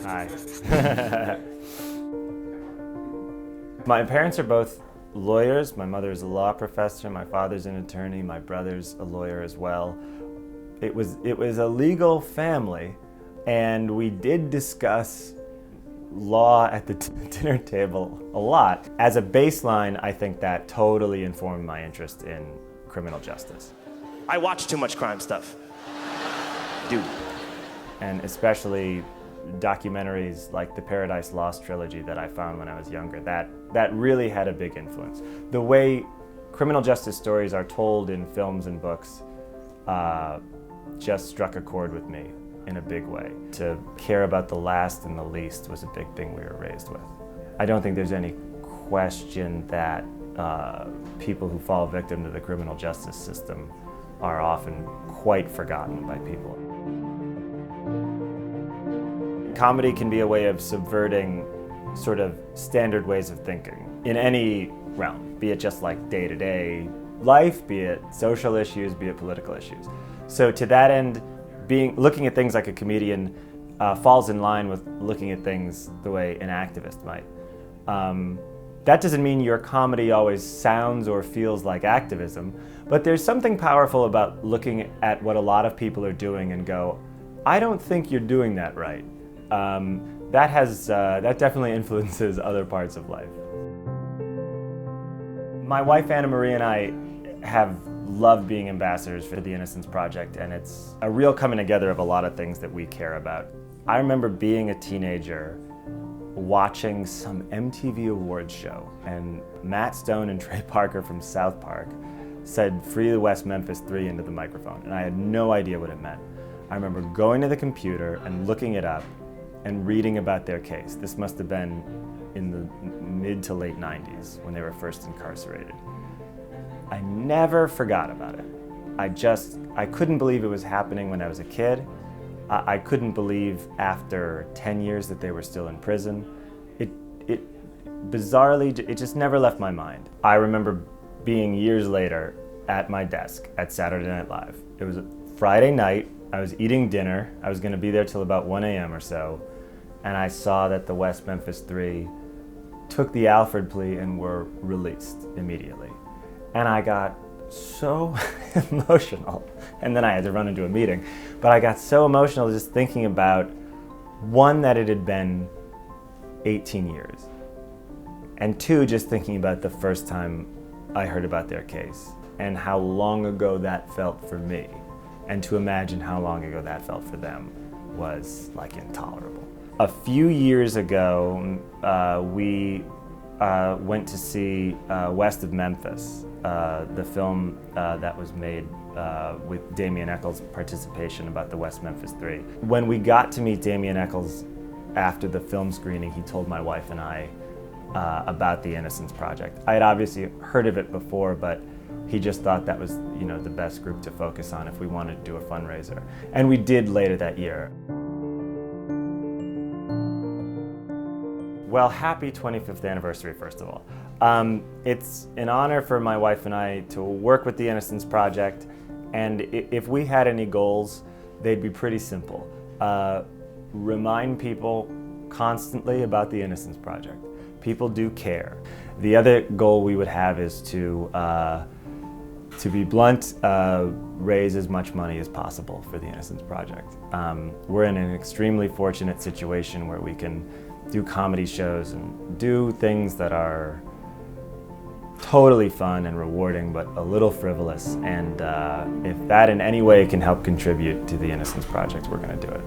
Hi. My parents are both lawyers. My mother's a law professor, my father's an attorney, my brother's a lawyer as well. It was a legal family, and we did discuss law at the dinner table a lot. As a baseline, I think that totally informed my interest in criminal justice. I watch too much crime stuff. Dude. And especially documentaries like the Paradise Lost trilogy that I found when I was younger, that really had a big influence. The way criminal justice stories are told in films and books just struck a chord with me in a big way. To care about the last and the least was a big thing we were raised with. I don't think there's any question that people who fall victim to the criminal justice system are often quite forgotten by people. Comedy can be a way of subverting sort of standard ways of thinking in any realm, be it just like day-to-day life, be it social issues, be it political issues. So to that end, looking at things like a comedian falls in line with looking at things the way an activist might. That doesn't mean your comedy always sounds or feels like activism, but there's something powerful about looking at what a lot of people are doing and go, I don't think you're doing that right. That definitely influences other parts of life. My wife Anna Marie and I have loved being ambassadors for the Innocence Project, and it's a real coming together of a lot of things that we care about. I remember being a teenager watching some MTV Awards show, and Matt Stone and Trey Parker from South Park said "Free the West Memphis 3" into the microphone, and I had no idea what it meant. I remember going to the computer and looking it up and reading about their case. This must have been in the mid to late 90s when they were first incarcerated. I never forgot about it. I couldn't believe it was happening when I was a kid. I couldn't believe after 10 years that they were still in prison. Bizarrely, it just never left my mind. I remember being years later at my desk at Saturday Night Live. It was a Friday night, I was eating dinner, I was gonna be there till about 1 a.m. or so, and I saw that the West Memphis 3 took the Alford plea and were released immediately. And I got so emotional, and then I had to run into a meeting, but I got so emotional just thinking about, one, that it had been 18 years, and two, just thinking about the first time I heard about their case and how long ago that felt for me, and to imagine how long ago that felt for them was like intolerable. A few years ago, we went to see West of Memphis, the film that was made with Damien Eccles' participation about the West Memphis 3. When we got to meet Damien Eccles after the film screening, he told my wife and I about the Innocence Project. I had obviously heard of it before, but he just thought that was, the best group to focus on if we wanted to do a fundraiser. And we did later that year. Well, happy 25th anniversary, first of all. It's an honor for my wife and I to work with the Innocence Project, and if we had any goals, they'd be pretty simple. Remind people constantly about the Innocence Project. People do care. The other goal we would have is to be blunt, raise as much money as possible for the Innocence Project. We're in an extremely fortunate situation where we can do comedy shows and do things that are totally fun and rewarding, but a little frivolous. And if that in any way can help contribute to the Innocence Project, we're going to do it.